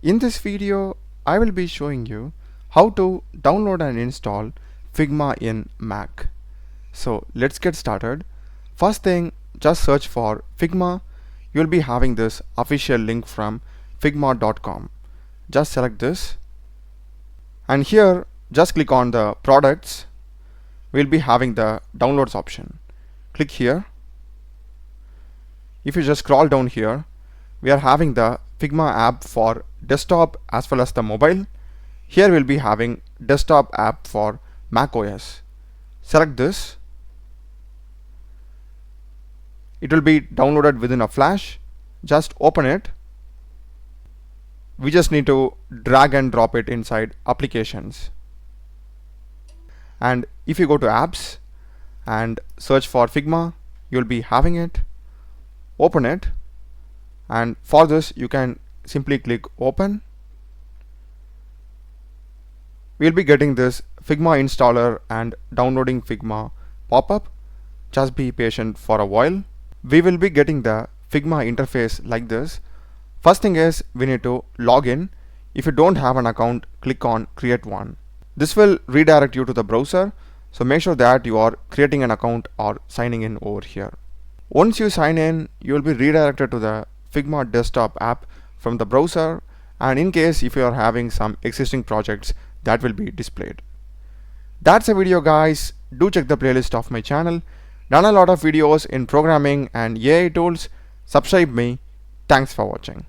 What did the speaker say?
In this video, I will be showing you how to download and install Figma in Mac. So let's get started. First thing, just search for Figma. You'll be having this official link from figma.com. Just select this, and here just click on the products. We'll be having the downloads option. Click here. If you just scroll down here, we are having the Figma app for desktop as well as the mobile. Here we'll be having desktop app for Mac OS. Select this. It will be downloaded within a flash. Just open it. We just need to drag and drop it inside applications. And if you go to apps and search for Figma, you'll be having it. Open it, and for this you can simply click open. We'll be getting this Figma installer and downloading Figma pop-up. Just be patient for a while. We will be getting the Figma interface like this. First thing is we need to log in. If you don't have an account, click on create one. This will redirect you to the browser, so make sure that you are creating an account or signing in over here. Once you sign in, you will be redirected to the Figma desktop app from the browser, and in case if you are having some existing projects, that will be displayed. That's a video, guys. Do check the playlist of my channel. Done a lot of videos in programming and AI tools. Subscribe me. Thanks for watching.